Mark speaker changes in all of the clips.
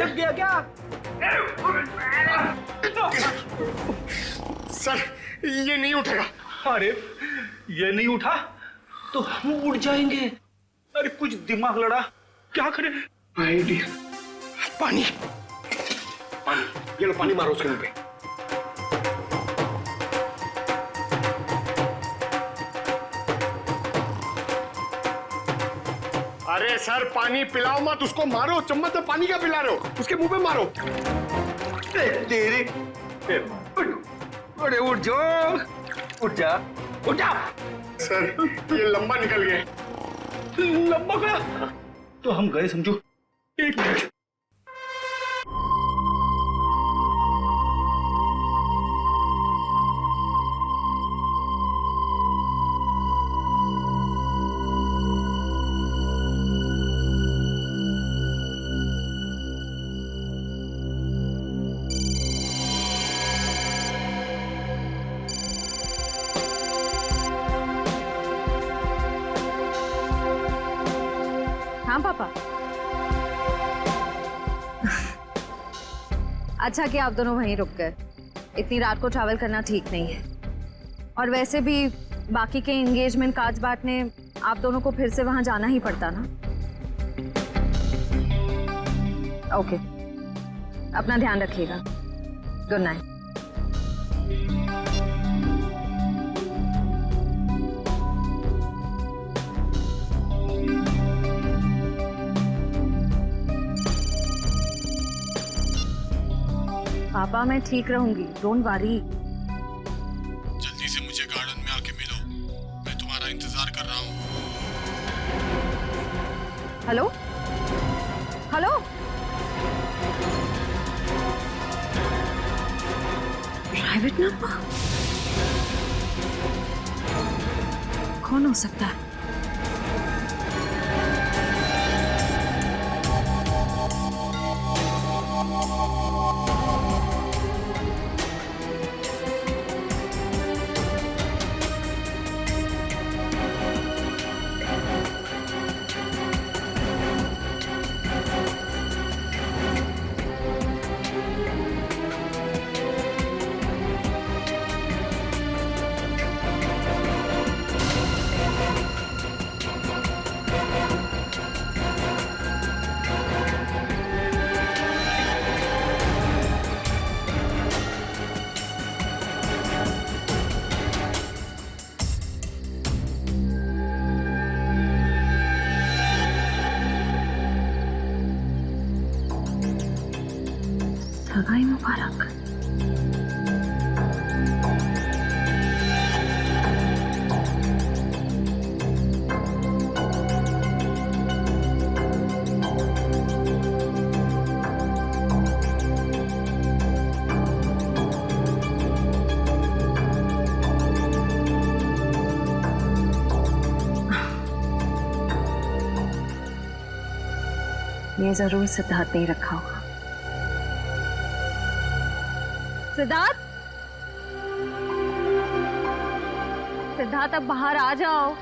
Speaker 1: लटक गया क्या?
Speaker 2: सर ये नहीं उठेगा।
Speaker 1: अरे ये नहीं उठा तो हम उड़ जाएंगे। अरे कुछ दिमाग लड़ा, क्या करें?
Speaker 2: आइडिया। पानी पानी, ये लो पानी मारो उसके मुंह पे। अरे सर पानी पिलाओ मत उसको, मारो। चम्मच में पानी क्या पिला रहे हो? उसके मुंह पे मारो।
Speaker 1: तेरी अरे उठ जाओ, उठ जा, उठ जा।
Speaker 2: सर ये लंबा निकल गया।
Speaker 1: लंबा गया तो हम गए समझो। एक मिनट।
Speaker 3: हाँ पापा। अच्छा कि आप दोनों वहीं रुक गए। इतनी रात को ट्रैवल करना ठीक नहीं है। और वैसे भी बाकी के एंगेजमेंट कार्ड्स बांटने आप दोनों को फिर से वहां जाना ही पड़ता ना। ओके, अपना ध्यान रखिएगा। Good night. पापा मैं ठीक रहूंगी, डोंट वरी।
Speaker 4: जल्दी से मुझे गार्डन में आके मिलो, मैं तुम्हारा इंतजार कर रहा हूँ।
Speaker 3: हेलो हेलो, प्राइवेट नंबर कौन हो सकता है? सगाई मुबारक। ये जरूर सिद्धार्थ ने रखा होगा। सिद्धार्थ, सिद्धार्थ अब बाहर आ जाओ।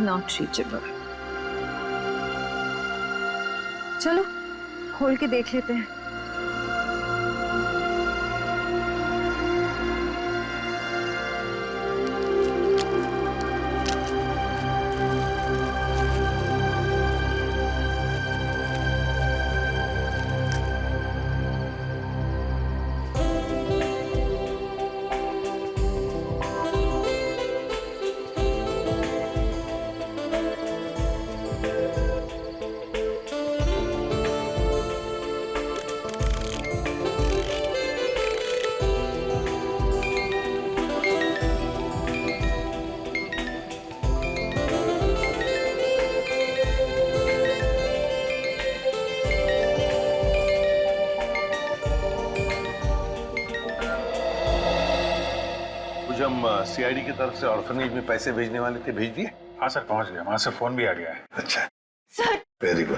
Speaker 3: Not reachable. चलो खोल के देख लेते हैं।
Speaker 5: जो हम सीआईडी की तरफ से ऑर्फनेज में पैसे भेजने वाले थे, भेज दिए?
Speaker 4: हाँ सर, पहुंच गया। वहां से फोन भी आ गया है।
Speaker 5: अच्छा
Speaker 3: सर,
Speaker 5: वेरी गुड।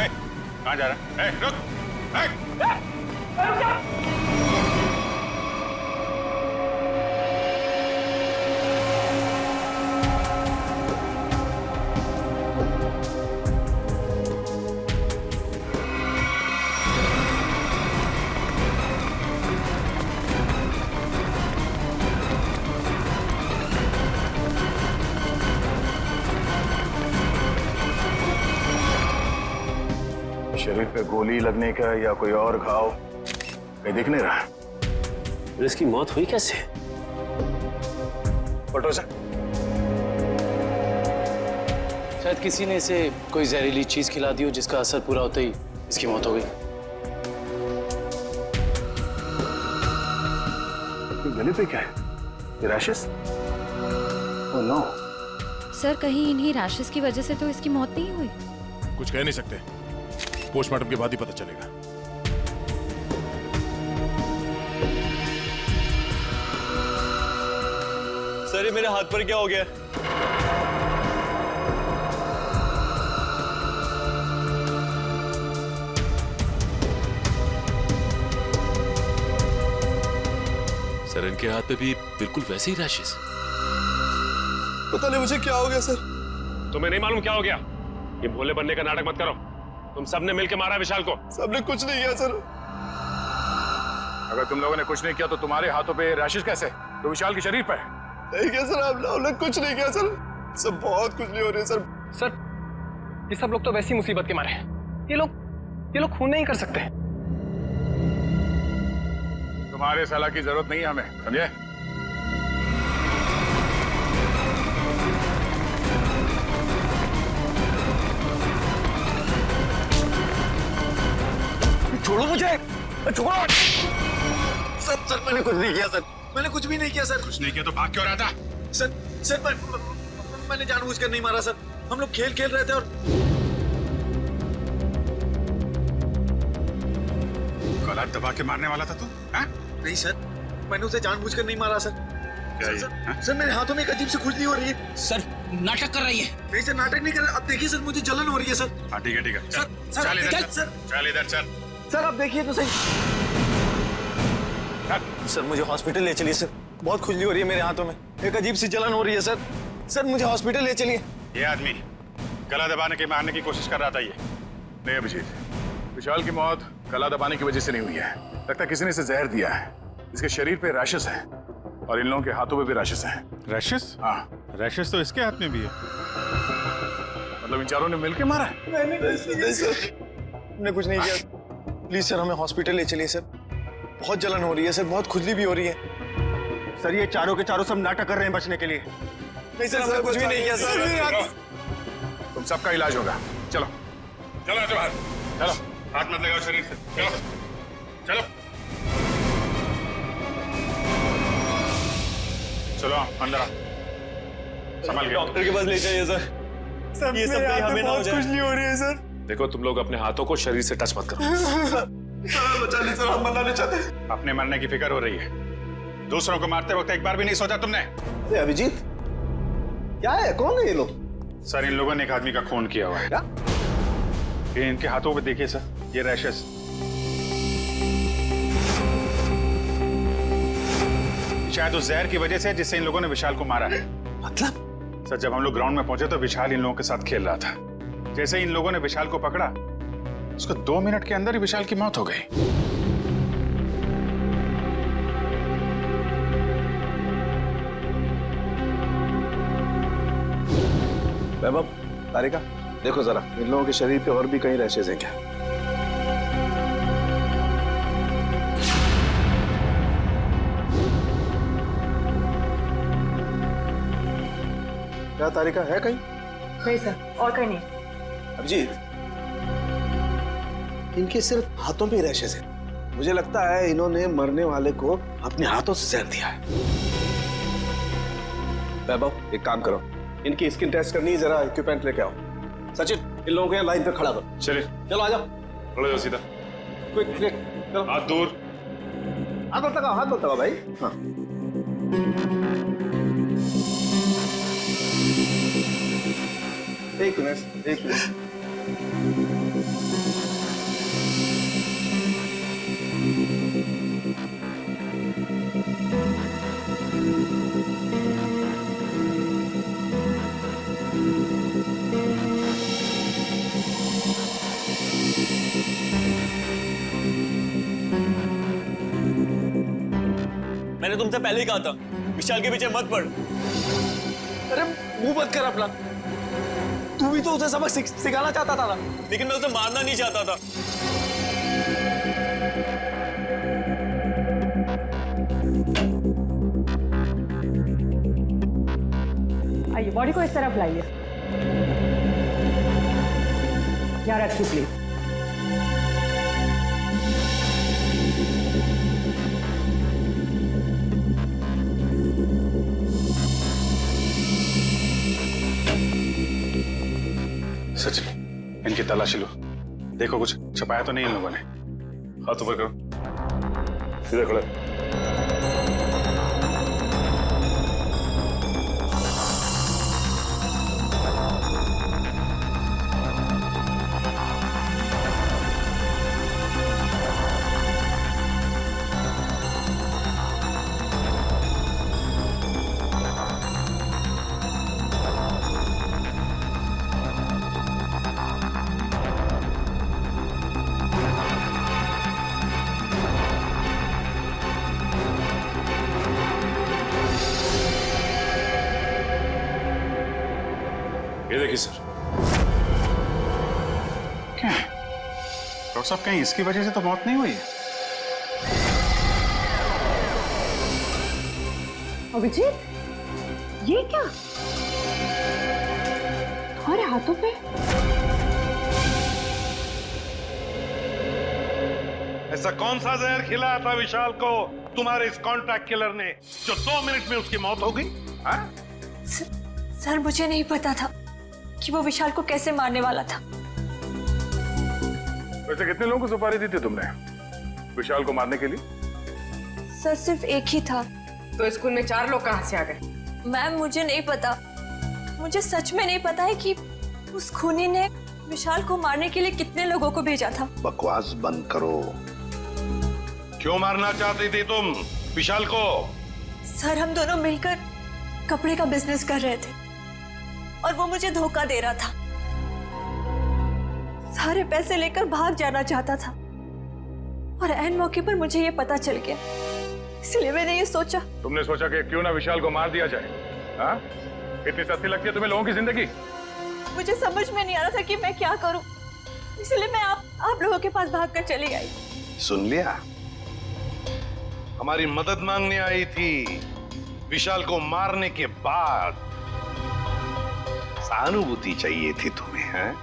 Speaker 6: कहाँ जा रहा है? रुक!
Speaker 7: शरीर पे गोली लगने का या कोई और घाव कहीं दिख नहीं रहा।
Speaker 4: फिर इसकी मौत हुई कैसे?
Speaker 7: पटोसा,
Speaker 4: शायद किसी ने इसे कोई जहरीली चीज खिला दी हो जिसका असर पूरा होते ही इसकी मौत हो गई।
Speaker 7: गले पे क्या है? ये रैशेस? Oh no.
Speaker 3: सर कहीं इन्हीं रैशेस की वजह से तो इसकी मौत नहीं हुई?
Speaker 8: कुछ कह नहीं सकते, पोस्टमार्टम के बाद ही पता चलेगा।
Speaker 9: सर ये मेरे हाथ पर क्या हो गया?
Speaker 10: सर इनके हाथ पे भी बिल्कुल वैसे ही रैशेस।
Speaker 2: पता नहीं मुझे क्या हो गया सर।
Speaker 10: तुम्हें नहीं मालूम क्या हो गया? ये भोले बनने का नाटक मत करो। तुम सबने मिलकर मारा विशाल को।
Speaker 2: सबने कुछ नहीं किया सर।
Speaker 7: अगर तुम लोगों ने कुछ नहीं किया तो तुम्हारे हाथों पे रैशेस कैसे? तो विशाल के शरीर पे है।
Speaker 2: नहीं किया सर, हम लोगों ने कुछ नहीं किया सर। सब बहुत खुजली हो रही है सर।
Speaker 11: सर ये सब लोग तो वैसी मुसीबत के मारे हैं। ये लोग खून नहीं कर सकते।
Speaker 7: तुम्हारे सलाह की जरूरत नहीं है हमें, समझे?
Speaker 2: छोड़ो मुझे, छोड़ो। सर मैंने कुछ नहीं किया सर। मैंने कुछ भी नहीं किया सर।
Speaker 6: कुछ नहीं किया तो भाग क्यों रहा था?
Speaker 2: सर मैंने जानबूझकर नहीं मारा सर। हम लोग खेल खेल रहे थे और
Speaker 6: गला दबा के मारने वाला था तू?
Speaker 2: नहीं सर, मैंने उसे जानबूझकर नहीं मारा सर। सर मेरे हाथों में एक अजीब सी खुजली हो रही है।
Speaker 11: सर नाटक कर रही है।
Speaker 2: नहीं सर, नाटक नहीं कर रहा। अब देखिए सर, मुझे जलन हो रही है सर।
Speaker 6: हाँ ठीक है
Speaker 2: सर
Speaker 6: चल इधर
Speaker 2: सर
Speaker 6: चल इधर चल।
Speaker 2: सर आप देखिए तो सही। सर मुझे हॉस्पिटल ले चलिए सर। बहुत खुजली हो रही है मेरे हाथों में। एक अजीब सी जलन हो रही है सर। सर मुझे हॉस्पिटल ले चलिए।
Speaker 6: ये आदमी गला दबाने के मारने की कोशिश कर रहा था। ये
Speaker 7: नहीं अभिजीत, विशाल की मौत गला दबाने की वजह से नहीं हुई है। लगता है किसी ने इसे जहर दिया है। इसके शरीर पे रैशेस हैं और इन लोगों के हाथों पे भी रैशेस हैं।
Speaker 6: रैशेस?
Speaker 7: हाँ,
Speaker 6: रैशेस तो इसके हाथ में भी है।
Speaker 7: मतलब इन चारों ने मिलकर मारा है?
Speaker 2: नहीं सर, हमने कुछ नहीं किया। प्लीज सर हमें हॉस्पिटल ले चलिए सर। बहुत जलन हो रही है सर, बहुत खुजली भी हो रही है।
Speaker 11: सर ये चारों के चारों सब नाटक कर रहे हैं बचने के लिए।
Speaker 2: नहीं सर, हमने कुछ भी नहीं किया सर।
Speaker 7: तुम सबका इलाज होगा। चलो
Speaker 6: चलो बाहर
Speaker 7: चलो।
Speaker 6: हाथ मत लगाओ शरीर से। चलो चलो चलो अंदर आ। संभाल के
Speaker 9: डॉक्टर के पास ले जाइए सर। ये सब कहीं हमें ना हो जाए।
Speaker 2: खुजली हो रही है सर।
Speaker 10: देखो तुम लोग अपने हाथों को शरीर से टच मत करो।
Speaker 2: बचा ली सर, हम मरना नहीं चाहते।
Speaker 6: अपने मरने की फिक्र हो रही है। दूसरों को मारते वक्त एक बार भी नहीं सोचा तुमने?
Speaker 2: अभिजीत क्या है? कौन है ये लोग?
Speaker 6: सर इन लोगों ने एक आदमी का खून किया हुआ है।
Speaker 2: क्या?
Speaker 6: ये इनके हाथों पे देखिए सर, ये रैशेस। शायद उस जहर की वजह से जिससे इन लोगों ने विशाल को मारा है।
Speaker 2: मतलब?
Speaker 6: सर जब हम लोग ग्राउंड में पहुंचे तो विशाल इन लोगों के साथ खेल रहा था। जैसे ही इन लोगों ने विशाल को पकड़ा, उसको 2 मिनट के अंदर ही विशाल की मौत हो गई।
Speaker 2: वैभव, तारिका देखो जरा, इन लोगों के शरीर पे और भी कहीं रैशेज हैं क्या? क्या तारिका है कहीं?
Speaker 12: नहीं सर, और कहीं नहीं।
Speaker 2: अभिजीत, इनके सिर्फ हाथों पे रैशेज हैं। मुझे लगता है इन्होंने मरने वाले को अपने हाथों से जहर दिया है। वैभव एक काम करो, इनकी स्किन टेस्ट करनी है, जरा इक्विपमेंट लेके आओ। सचिन इन लोगों को यहाँ लाइन पे खड़ा करो।
Speaker 6: चलिए
Speaker 2: चलो आ जाओ।
Speaker 6: खड़े जाओ सीधा।
Speaker 2: क्विक क्विक चलो।
Speaker 6: हाथ दूर।
Speaker 2: हाथ मत लगाओ भाई। हाँ एक मिनट।
Speaker 9: तुमसे पहले ही कहा था, विशाल के पीछे मत पड़।
Speaker 2: अरे मुंह बंद कर अपना। तू भी तो उसे सबक सिखाना चाहता था ना।
Speaker 9: लेकिन मैं उसे मारना नहीं चाहता था।
Speaker 13: आइए, बॉडी को इस तरफ लाइए। यहाँ रखिए प्लीज।
Speaker 6: सचिन, इनकी तलाशी लो, देखो कुछ छुपाया तो नहीं इन लोगों ने।
Speaker 7: हाथ ऊपर करो, सीधा खड़े।
Speaker 6: ये देखिए सर। क्या है डॉक्टर साहब, कहीं इसकी वजह से तो मौत नहीं हुई है?
Speaker 13: अभिजीत, ये क्या तुम्हारे हाथों पे?
Speaker 5: ऐसा कौन सा जहर खिलाया था विशाल को तुम्हारे इस कॉन्ट्रैक्ट किलर ने, जो 2 मिनट में उसकी मौत हो गई?
Speaker 12: सर, मुझे नहीं पता था कि वो विशाल को कैसे मारने वाला था।
Speaker 7: वैसे कितने लोगों को सुपारी दी थी तुमने विशाल को मारने के लिए?
Speaker 12: सर, सिर्फ एक ही था।
Speaker 13: तो स्कूल में 4 लोग कहाँ से आ गए?
Speaker 12: मैम, मुझे नहीं पता। मुझे सच में नहीं पता है कि उस खूनी ने विशाल को मारने के लिए कितने लोगों को भेजा था।
Speaker 5: बकवास बंद करो। क्यों मारना चाहती थी तुम विशाल को?
Speaker 12: सर, हम दोनों मिलकर कपड़े का बिजनेस कर रहे थे और वो मुझे धोखा दे रहा था। सारे पैसे लेकर भाग जाना चाहता था और ऐन मौके पर मुझे ये पता चल गया, इसलिए मैंने ये सोचा।
Speaker 7: तुमने सोचा कि क्यों ना विशाल को मार दिया जाए? हाँ? इतनी सस्ती लगती है तुम्हें लोगों की जिंदगी?
Speaker 12: मुझे समझ में नहीं आ रहा था कि मैं क्या करूं, इसलिए मैं आप लोगों के पास भागकर चली आई।
Speaker 5: सुन लिया, हमारी मदद मांगने आई थी। विशाल को मारने के बाद सहानुभूति चाहिए थी तुम्हें, हैं?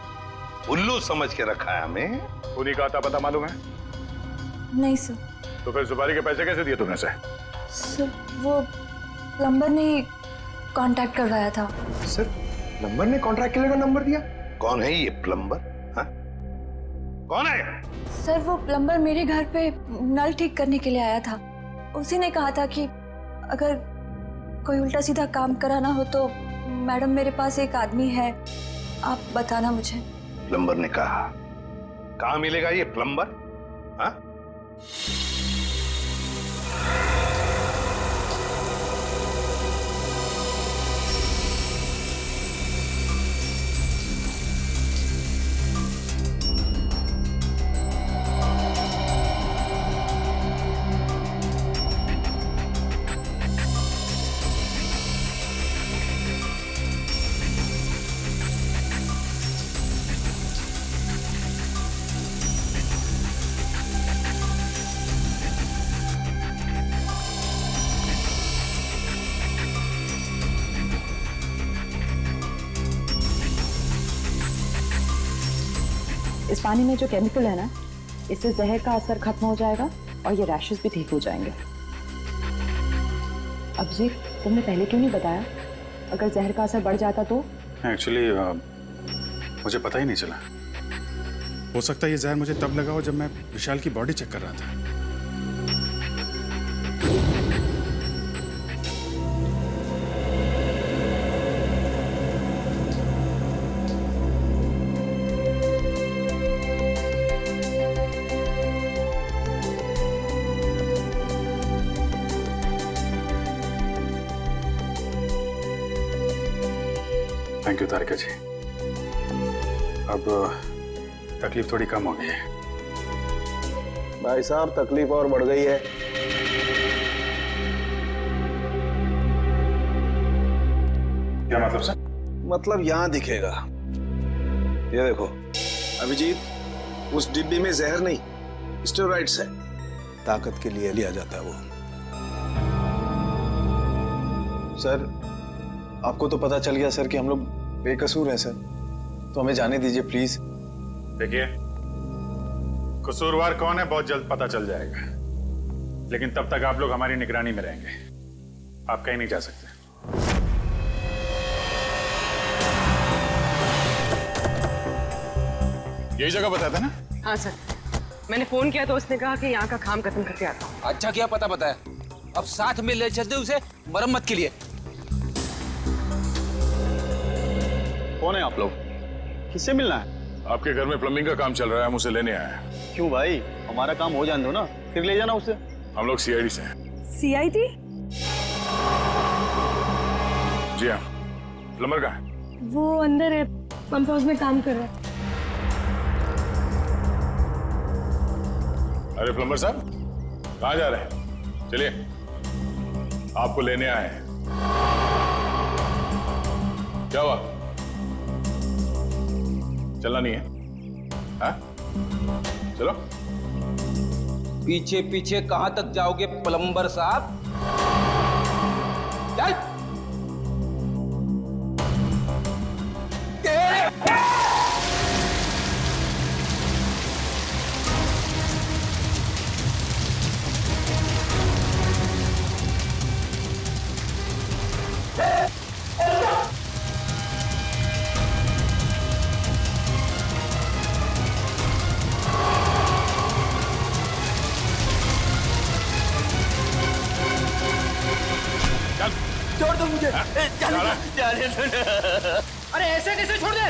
Speaker 5: उल्लू समझ के रखा है हमें।
Speaker 7: उन्हीं का आता पता मालूम है?
Speaker 12: नहीं सर।
Speaker 7: तो फिर सुपारी के पैसे कैसे दिए तुमने से?
Speaker 12: सर, वो प्लम्बर ने कांटेक्ट करवाया था।
Speaker 2: सर, प्लम्बर ने कॉन्ट्रैक्ट किलर का नंबर दिया?
Speaker 5: कौन है ये प्लम्बर? हाँ? कौन है?
Speaker 12: सर, वो प्लम्बर मेरे घर पे नल ठीक करने के लिए आया था। उसी ने कहा था कि अगर कोई उल्टा सीधा काम कराना हो तो मैडम मेरे पास एक आदमी है, आप बताना मुझे।
Speaker 5: प्लम्बर ने कहा? कहाँ मिलेगा ये प्लम्बर? हाँ?
Speaker 13: इस पानी में जो केमिकल है ना, इससे जहर का असर खत्म हो जाएगा और ये रैशेस भी ठीक हो जाएंगे। अभिजीत, तुमने पहले क्यों नहीं बताया? अगर जहर का असर बढ़ जाता तो?
Speaker 6: एक्चुअली मुझे पता ही नहीं चला। हो सकता है ये जहर मुझे तब लगा हो जब मैं विशाल की बॉडी चेक कर रहा था। थैंक यू तारिका जी। अब तकलीफ थोड़ी कम हो गई है।
Speaker 2: भाई साहब, तकलीफ और बढ़ गई है।
Speaker 6: क्या मतलब सर?
Speaker 2: मतलब यहाँ दिखेगा। ये देखो अभिजीत, उस डिब्बी में जहर नहीं स्टेरॉइड्स है, ताकत के लिए लिया जाता है वो। सर आपको तो पता चल गया सर कि हम लोग बेकसूर हैं सर, तो हमें जाने दीजिए प्लीज।
Speaker 6: देखिए, कसूरवार कौन है बहुत जल्द पता चल जाएगा, लेकिन तब तक आप लोग हमारी निगरानी में रहेंगे। आप कहीं नहीं जा सकते। यही जगह बताया था ना?
Speaker 14: हाँ सर, मैंने फोन किया तो उसने कहा कि यहाँ का काम खत्म करके आता हूँ।
Speaker 11: अच्छा किया पता बताया, अब साथ में ले चलते उसे मरम्मत के लिए।
Speaker 2: कौन है आप लोग? किससे मिलना है?
Speaker 7: आपके घर में प्लम्बिंग का काम चल रहा है, हम उसे लेने आए हैं।
Speaker 2: क्यों भाई, हमारा काम हो जाने दो ना, फिर ले जाना उसे।
Speaker 7: हम लोग सीआईडी से हैं।
Speaker 14: सीआईडी?
Speaker 7: जी हाँ। प्लम्बर कहाँ है?
Speaker 14: वो अंदर है, पंप हाउस में काम कर रहा है।
Speaker 7: अरे प्लम्बर साहब, कहाँ जा रहे हैं? चलिए, आपको लेने आए हैं। क्या हुआ? चलना नहीं है? हाँ? चलो।
Speaker 11: पीछे पीछे कहां तक जाओगे प्लम्बर साहब? चल।
Speaker 4: छोड़ दो मुझे। अरे ऐसे कैसे छोड़ दे?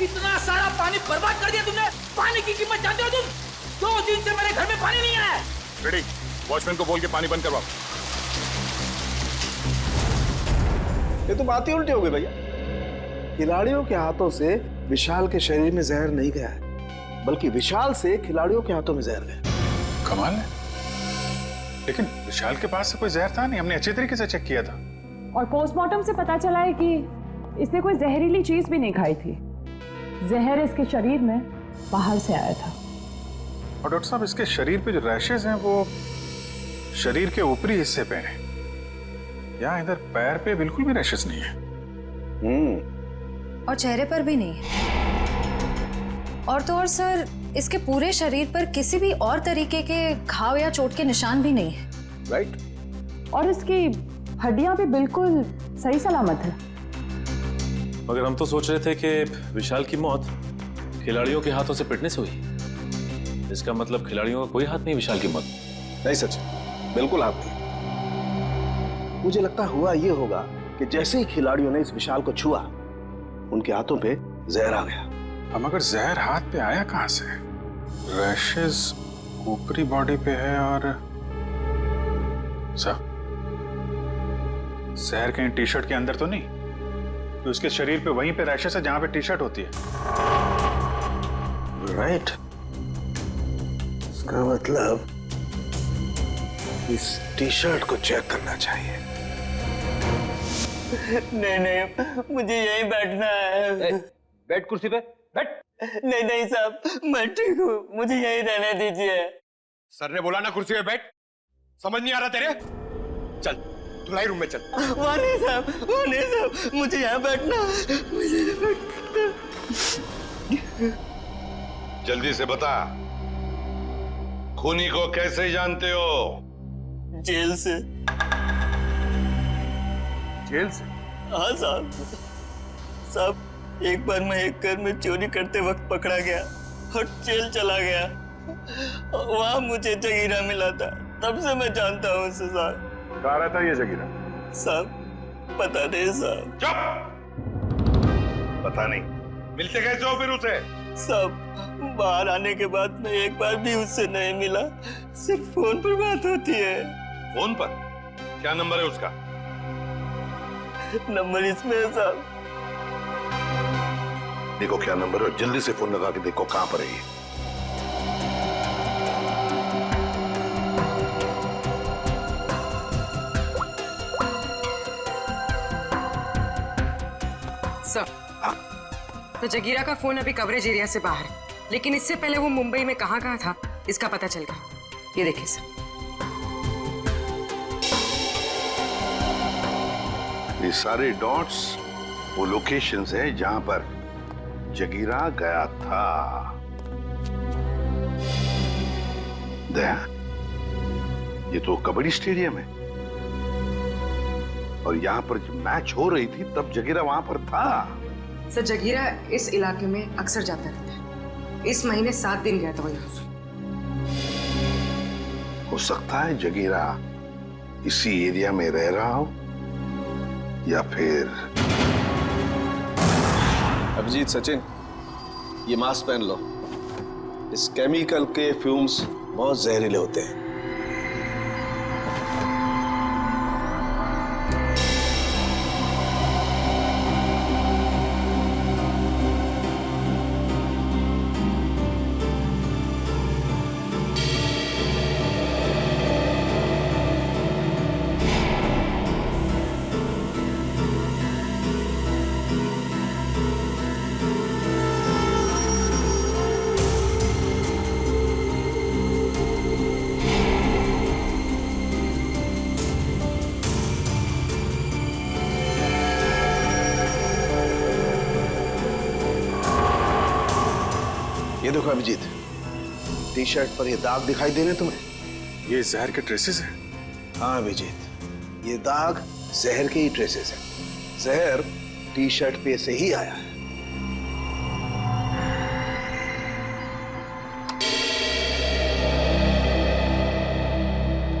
Speaker 4: इतना सारा पानी बर्बाद कर दिया तुमने। पानी की कीमत जानते हो तुम? 2 दिन से मेरे घर में पानी नहीं आया।
Speaker 7: रेडी, वॉचमैन को बोल के पानी बंद करवाओ।
Speaker 2: ये तो बात ही उल्टी हो गई भैया। खिलाड़ियों के हाथों से विशाल के शरीर में जहर नहीं गया है, बल्कि विशाल से खिलाड़ियों के हाथों में जहर गया।
Speaker 6: कमाल है, लेकिन विशाल के पास से कोई जहर था नहीं, हमने अच्छे तरीके से चेक किया था।
Speaker 13: और पोस्टमार्टम से पता चला है कि इसने कोई जहरीली चीज भी नहीं खाई थी। जहर इसके शरीर में बाहर से आया था।
Speaker 6: और डॉक्टर साहब, इसके शरीर पे जो रैशेज हैं वो शरीर के ऊपरी हिस्से पे हैं। यहाँ इधर पैर पे बिल्कुल भी रैशेज नहीं है।
Speaker 3: और चेहरे पर भी नहीं। और तो और सर, इसके पूरे शरीर पर किसी भी और तरीके के घाव या चोट के निशान भी नहीं है।
Speaker 2: राइट।
Speaker 13: और इसकी हड्डियां भी बिल्कुल सही सलामत है।
Speaker 10: मगर हम तो सोच रहे थे कि विशाल की मौत खिलाड़ियों के हाथों से पिटने से हुई। इसका मतलब खिलाड़ियों का कोई हाथ नहीं विशाल की मौत?
Speaker 2: नहीं सच, बिल्कुल हाथ नहीं। मुझे लगता हुआ ये होगा कि जैसे ही खिलाड़ियों ने इस विशाल को छुआ, उनके हाथों पे जहर आ गया।
Speaker 6: अब मगर जहर हाथ पे आया कहां से? रैशेज ऊपरी बॉडी पे है और सब जहर कहीं टी शर्ट के अंदर तो नहीं? तो उसके शरीर पे वहीं पे रैशेज है जहां पे टी शर्ट होती है।
Speaker 2: राइट। इसका मतलब इस टी शर्ट को चेक करना चाहिए।
Speaker 1: नहीं नहीं, मुझे यहीं बैठना है।
Speaker 11: बैठ कुर्सी पे, बैठ।
Speaker 1: नहीं नहीं साहब, मैं ठीक हूँ, मुझे यहीं रहने दीजिए।
Speaker 10: सर ने बोला ना कुर्सी पे बैठ। समझ नहीं आ रहा तेरे? चल धुलाई रूम में चल।
Speaker 1: वहाँ नहीं साहब, मुझे यहाँ बैठना है, मुझे यहाँ बैठना।
Speaker 5: जल्दी से बता, खूनी को कैसे जानते हो?
Speaker 1: जेल से।
Speaker 6: जेल से?
Speaker 1: हाँ साहब। साहब, एक बार मैं एक घर में चोरी करते वक्त पकड़ा गया और जेल चला गया। वहाँ मुझे जगीरा मिला था, तब से मैं जानता हूँ उसे साहब।
Speaker 6: कहाँ रहता है ये जगीरा?
Speaker 1: साहब पता नहीं साहब।
Speaker 5: चुप! पता नहीं, मिलते कैसे हो फिर उसे?
Speaker 1: साहब, बाहर आने के बाद मैं एक बार भी उससे नहीं मिला, सिर्फ फोन पर बात होती है।
Speaker 5: फोन पर? क्या नंबर है उसका?
Speaker 1: नंबर इसमें है साहब।
Speaker 5: देखो क्या नंबर है, जल्दी से फोन लगा के देखो कहां पर है ये।
Speaker 14: सर, तो जगीरा का फोन अभी कवरेज एरिया से बाहर है, लेकिन इससे पहले वो मुंबई में कहाँ था इसका पता चल गया। ये देखिए सर।
Speaker 5: ये सारे डॉट्स वो लोकेशंस हैं जहां पर जगीरा गया था। दया, ये तो कबड्डी स्टेडियम है और यहाँ पर जब मैच हो रही थी तब जगीरा वहां पर था।
Speaker 14: सर, जगीरा इस इलाके में अक्सर जाता रहता है। इस महीने 7 दिन गया था वो यहाँ से।
Speaker 5: हो सकता है जगीरा इसी एरिया में रह रहा हो या फिर
Speaker 2: अभिजीत, सचिन, ये मास्क पहन लो। इस केमिकल के फ्यूम्स बहुत जहरीले होते हैं। ये देखो अभिजीत, टी शर्ट पर ये दाग दिखाई दे रहे तुम्हें?
Speaker 6: ये जहर के ट्रेसेस हैं?
Speaker 2: हाँ अभिजीत, ये दाग जहर के ही ट्रेसेस हैं। जहर टी शर्ट पे से ही आया है।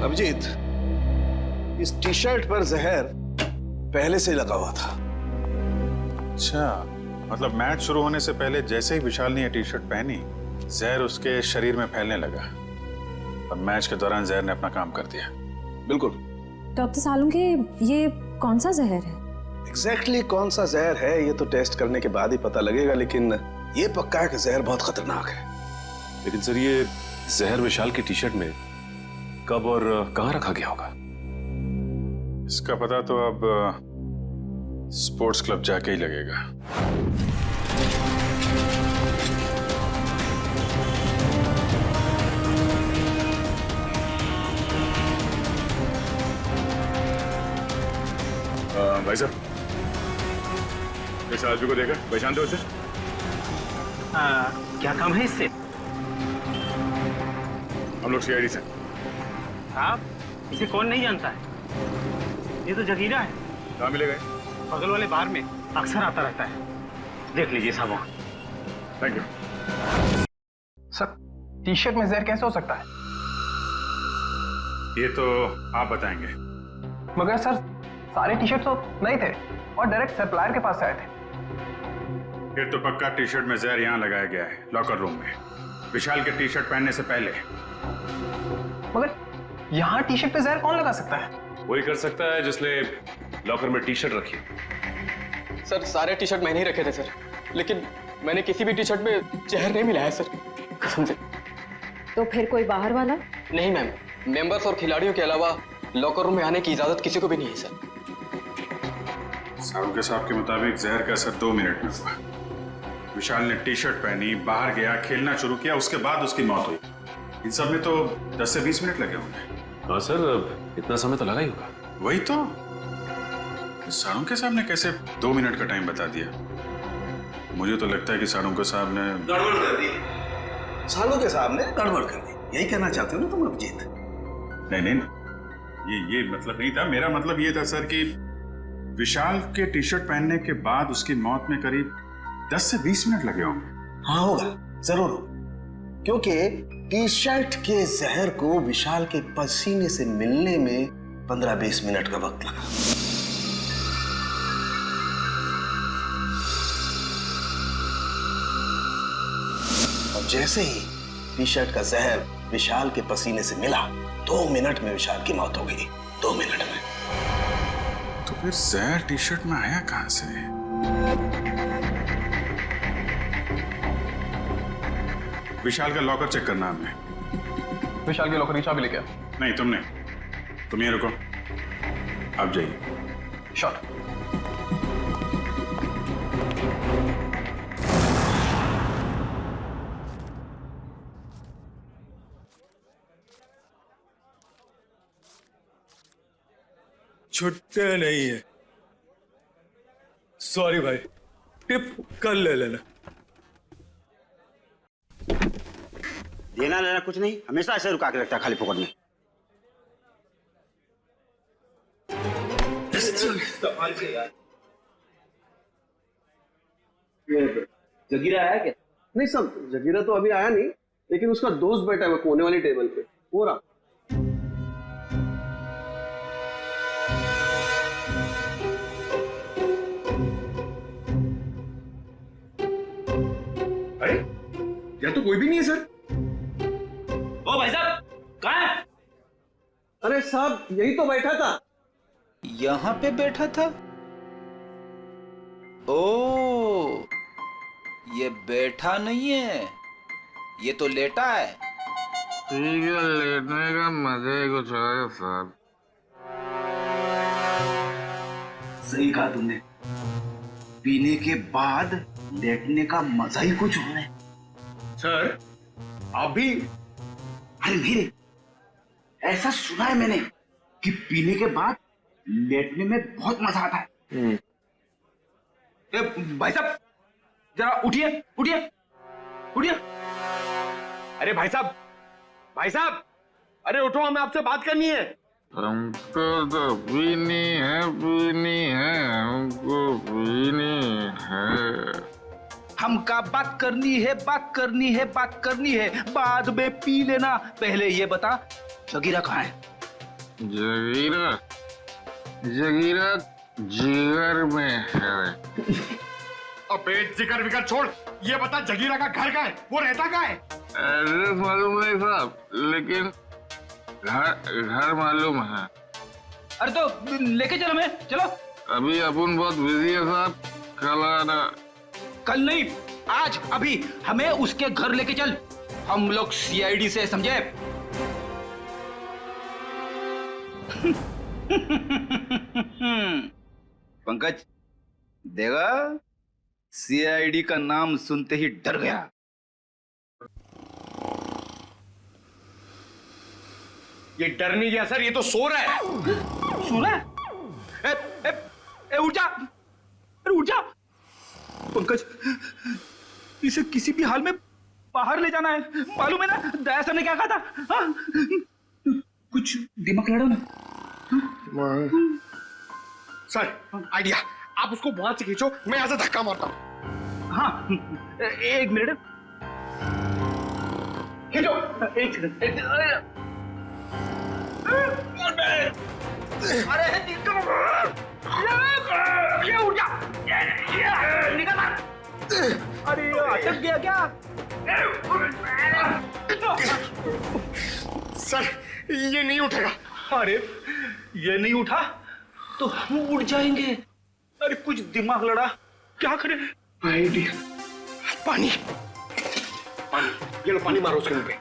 Speaker 2: अभिजीत, इस टी शर्ट पर जहर पहले से लगा हुआ था।
Speaker 6: अच्छा, मतलब मैच शुरू होने से पहले जैसे ही विशाल ने ये टी शर्ट पहनी, जहर उसके शरीर में फैलने लगा और मैच के दौरान जहर ने अपना काम कर दिया।
Speaker 2: बिल्कुल।
Speaker 3: डॉक्टर सालुंके, ये कौन सा जहर है?
Speaker 2: एग्जैक्टली कौन सा जहर है ये तो टेस्ट करने के बाद ही पता लगेगा, लेकिन ये पक्का है कि जहर बहुत खतरनाक है।
Speaker 10: लेकिन सर, ये जहर विशाल की टी शर्ट में कब और कहाँ रखा गया होगा?
Speaker 6: इसका पता तो अब स्पोर्ट्स क्लब जाके ही लगेगा।
Speaker 7: भाई साहब, इस आदमी को देखा, पहचानते हो उसे?
Speaker 11: क्या काम है इससे?
Speaker 7: हम लोग सीआईडी से।
Speaker 11: आप इसे कौन नहीं जानता है? ये तो जगीरा है।
Speaker 7: कहाँ मिले गए?
Speaker 11: बगल वाले बार में अक्सर आता रहता है, देख लीजिए साहब।
Speaker 7: Thank you.
Speaker 11: Sir, T shirt में जहर कैसे हो सकता है?
Speaker 7: ये तो आप बताएंगे।
Speaker 11: मगर सर, सारे टी शर्ट तो नहीं थे और डायरेक्ट सप्लायर के पास से आए थे।
Speaker 7: फिर तो पक्का टी शर्ट में जहर यहाँ लगाया गया है, लॉकर रूम में, विशाल के टी शर्ट पहनने से पहले।
Speaker 11: मगर यहाँ टी शर्ट पे जहर कौन लगा सकता है?
Speaker 10: वही कर सकता है जिसने लॉकर में टी शर्ट रखी।
Speaker 15: सर, सारे टी शर्ट मैंने ही रखे थे सर, लेकिन मैंने किसी भी टी शर्ट में जहर नहीं मिलाया सर, कसम से।
Speaker 3: तो फिर कोई बाहर वाला?
Speaker 15: नहीं मैम, मेंबर्स और खिलाड़ियों के अलावा लॉकर रूम में आने की इजाजत किसी को भी नहीं है सर।
Speaker 7: साहब के साहब के मुताबिक जहर का असर 2 मिनट में हुआ। विशाल ने टी शर्ट पहनी, बाहर गया, खेलना शुरू किया, उसके बाद उसकी मौत हुई। इन सब में तो 10 से 20 मिनट लगे होंगे।
Speaker 10: हाँ सर, इतना समय तो लगा ही होगा।
Speaker 7: वही तो, सारों के साहब ने कैसे 2 मिनट का टाइम बता दिया? मुझे तो लगता है कि सारों के साहब ने
Speaker 2: गड़बड़ कर दी। सालों के साहब ने गड़बड़ कर दी, यही कहना चाहते हो ना तुम अभिजीत?
Speaker 7: नहीं, ये मतलब नहीं था। मेरा मतलब ये था सर कि विशाल के टी शर्ट पहनने के बाद उसकी मौत में करीब 10 से 20 मिनट लगे होंगे।
Speaker 2: हाँ होगा, जरूर होगा, क्योंकि टी शर्ट के जहर को विशाल के पसीने से मिलने में 15-20 मिनट का वक्त लगा। और जैसे ही टी शर्ट का जहर विशाल के पसीने से मिला, 2 मिनट में विशाल की मौत हो गई। 2 मिनट में।
Speaker 7: तो फिर जहर टी शर्ट में आया कहां से? विशाल का लॉकर चेक करना हमें।
Speaker 11: विशाल के लॉकर की चाबी लेके आ।
Speaker 7: नहीं, तुमने, तुम ये रुको, आप जाइए।
Speaker 11: शॉट।
Speaker 16: छुट्टे नहीं है। सॉरी भाई, टिप कल ले लेना।
Speaker 17: देना लेना कुछ नहीं, हमेशा ऐसे रुका के रखता है खाली फोकट में।
Speaker 2: जगीरा आया क्या? नहीं सब, जगीरा तो अभी आया नहीं, लेकिन उसका दोस्त बैठा है कोने वाली टेबल पे, वो रहा।
Speaker 16: अरे यहाँ तो कोई भी नहीं है सर।
Speaker 17: ओ भाई साहब, कहाँ है?
Speaker 2: अरे साहब यही तो बैठा था।
Speaker 18: यहाँ पे बैठा था? ओ, ये बैठा नहीं है, ये तो लेटा है।
Speaker 19: ठीक है, लेटने का मजा ही कुछ है साहब।
Speaker 17: सही कहा तुमने, पीने के बाद लेटने का मजा ही कुछ और है।
Speaker 16: सर आप भी?
Speaker 17: अरे मेरे, ऐसा सुना है मैंने कि पीने के बाद लेटने में बहुत मजा आता है। भाई साहब जरा उठिए उठिए उठिए।
Speaker 16: अरे भाई साहब, भाई साहब, अरे उठो, हमें आपसे बात करनी है।
Speaker 19: हमको तो पीनी है, पीनी है, हमको पीनी है।
Speaker 17: हमका बात करनी है, बात करनी है, बात करनी है, बाद में पी लेना। पहले ये बता, जगीरा कहाँ है?
Speaker 19: जगीरा, जगीरा जिगर में है।
Speaker 16: अबे जिगर विगर छोड़, ये बता जगीरा का घर कहाँ है, वो रहता कहाँ है?
Speaker 19: एड्रेस मालूम नहीं साहब, लेकिन घर मालूम है।
Speaker 17: अरे तो लेके चलो, मैं चलो।
Speaker 19: अभी अपन बहुत बिजी है साहब, कल आना।
Speaker 17: कल नहीं, आज, अभी हमें उसके घर लेके चल। हम लोग सीआईडी से, समझे? पंकज देगा, सीआईडी का नाम सुनते ही डर गया।
Speaker 16: ये डर नहीं गया सर, ये तो सो रहा है।
Speaker 17: सो रहा है? ए, उठ जा, अरे उठ जा। पंकज, इसे किसी भी हाल में बाहर ले जाना है, मालूम है ना? दया सर ने क्या कहा था? हाँ? कुछ दिमाग लड़ो ना।
Speaker 16: सर आइडिया, आप उसको वहां से खींचो, मैं यहां से धक्का मारता हूं।
Speaker 17: हाँ, एक मिनट, खींचो। एक सेकंड। अरे ये उठ जा, निकल। अरे अटक गया क्या?
Speaker 16: सर ये नहीं उठेगा।
Speaker 17: अरे ये नहीं उठा तो हम उड़ जाएंगे। अरे कुछ दिमाग लड़ा, क्या करें?
Speaker 16: आइडिया, पानी, पानी, ये लो पानी मारो उसके मुंह पे।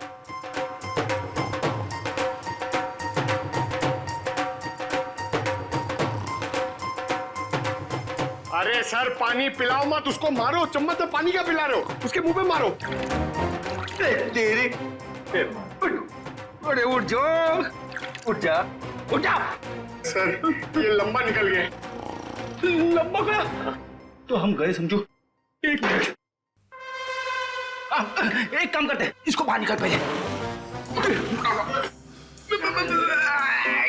Speaker 16: अरे सर पानी पिलाओ मत उसको, मारो, चम्मच से पानी क्या पिला रहे हो, उसके मुंह पे मारो।
Speaker 17: तेरे अरे उठ जाओ, उठ जा, उठ जा।
Speaker 16: सर ये लंबा निकल गया।
Speaker 17: लंबा गया तो हम गए समझो। एक मिनट, एक काम करते हैं, इसको बाहर निकाल पहले।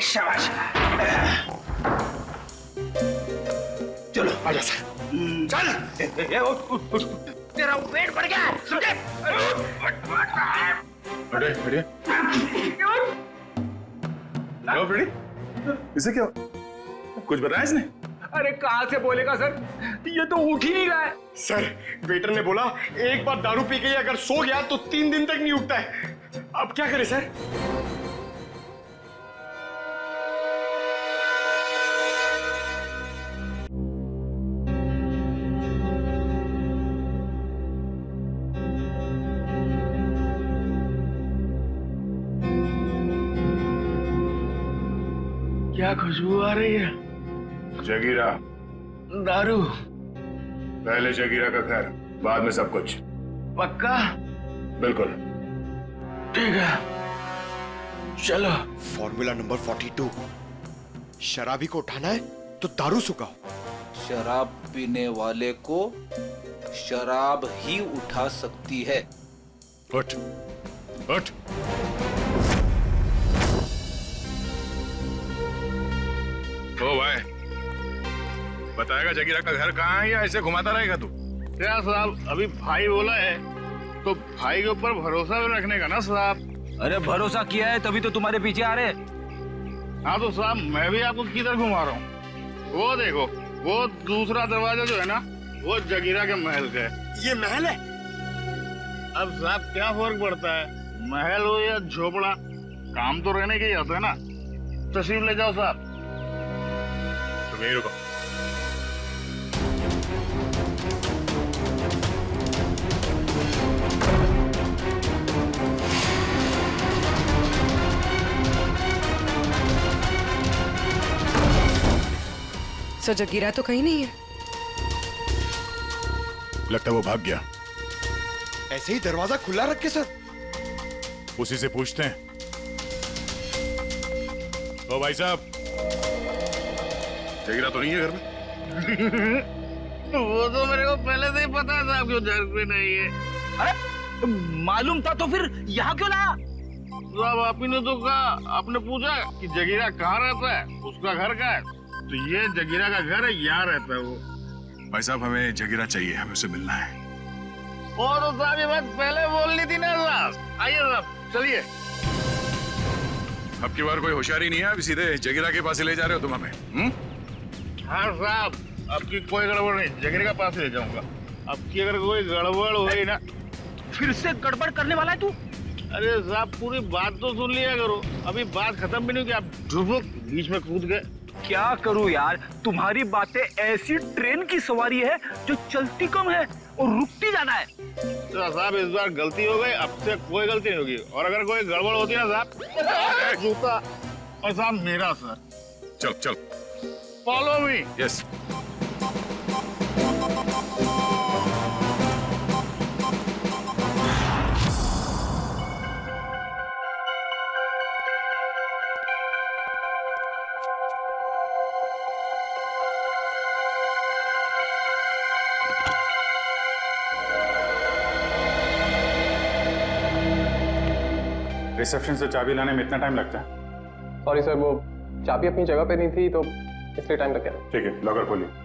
Speaker 17: शाबाश, चलो आजा सर, चल। तेरा वेट बढ़ गया, समझे?
Speaker 16: हटे, फ्रेडी, इसे क्या कुछ बताया इसने?
Speaker 17: अरे कहाँ से बोलेगा सर, ये तो उठ ही नहीं रहा है।
Speaker 16: सर वेटर ने बोला एक बार दारू पी के अगर सो गया तो 3 दिन तक नहीं उठता है। अब क्या करें सर?
Speaker 17: क्या खुशबू आ रही है?
Speaker 7: जगीरा,
Speaker 17: दारू।
Speaker 7: पहले जगीरा का घर, बाद में सब कुछ।
Speaker 17: पक्का?
Speaker 7: बिल्कुल।
Speaker 17: ठीक है, चलो।
Speaker 4: फॉर्मूला नंबर 42,
Speaker 16: शराबी को उठाना है तो दारू सुखाओ।
Speaker 18: शराब पीने वाले को शराब ही उठा सकती है।
Speaker 5: उठ उठ। ओ भाई, बताएगा जगीरा का घर कहाँ है या ऐसे घुमाता रहेगा तू?
Speaker 19: क्या साहब, अभी भाई बोला है तो भाई के ऊपर भरोसा भी रखने का ना साहब।
Speaker 17: अरे भरोसा किया है तभी तो तुम्हारे पीछे आ रहे।
Speaker 19: हाँ तो साहब मैं भी आपको किधर घुमा रहा हूँ। वो देखो, वो दूसरा दरवाजा जो है ना, वो जगीरा के महल का है।
Speaker 16: ये महल है?
Speaker 19: अब साहब क्या फर्क पड़ता है, महल हो या झोपड़ा, काम तो रहने के ही होता है ना। तशरीफ ले जाओ साहब।
Speaker 5: तो यहीं रुको।
Speaker 14: सर जगीरा तो कहीं नहीं है।
Speaker 5: लगता है वो भाग गया।
Speaker 16: ऐसे ही दरवाजा खुला रख के सर?
Speaker 5: उसी से पूछते हैं। ओ भाई साहब, जगीरा तो नहीं है घर में?
Speaker 19: वो तो मेरे को पहले से ही पता था आपको घर पे नहीं है।
Speaker 17: अरे मालूम था तो फिर यहाँ क्यों लाया?
Speaker 19: साहब आप ही ने तो कहा, आपने पूछा कि जगीरा कहाँ रहता है, उसका घर कहाँ है, तो ये जगीरा का घर है, यहाँ रहता है वो।
Speaker 5: भाई साहब हमें जगीरा चाहिए, हमें उससे मिलना है।
Speaker 19: ओ तो साहब ये बात पहले बोलनी थी ना साहब। आइए साहब चलिए।
Speaker 5: अब की बार कोई होशियारी नहीं है, अभी सीधे जगीरा के पास ही ले जा रहे हो तुम हमें?
Speaker 19: हाँ साहब, अब की कोई गड़बड़ नहीं, जगीरा के पास ले जाऊंगा। अब की अगर कोई गड़बड़ हुई ना।
Speaker 17: फिर से गड़बड़ करने वाला है तू?
Speaker 19: अरे साहब पूरी बात तो सुन लिया करो, अभी बात खत्म भी नहीं हुई कि आप ढुबुक बीच में कूद गए।
Speaker 17: क्या करूं यार, तुम्हारी बातें ऐसी ट्रेन की सवारी है जो चलती कम है और रुकती ज्यादा है।
Speaker 19: तो साहब इस बार गलती हो गई, अब से कोई गलती नहीं होगी, और अगर कोई गड़बड़ होती ना साहब, जूता और साहब मेरा सर।
Speaker 5: चल चल,
Speaker 19: फॉलो मी।
Speaker 5: यस।
Speaker 6: रिसेप्शन से चाबी लाने में इतना टाइम लगता है?
Speaker 15: सॉरी सर, वो चाबी अपनी जगह पे नहीं थी तो इसलिए टाइम लग गया।
Speaker 6: ठीक है, लॉकर खोलिए।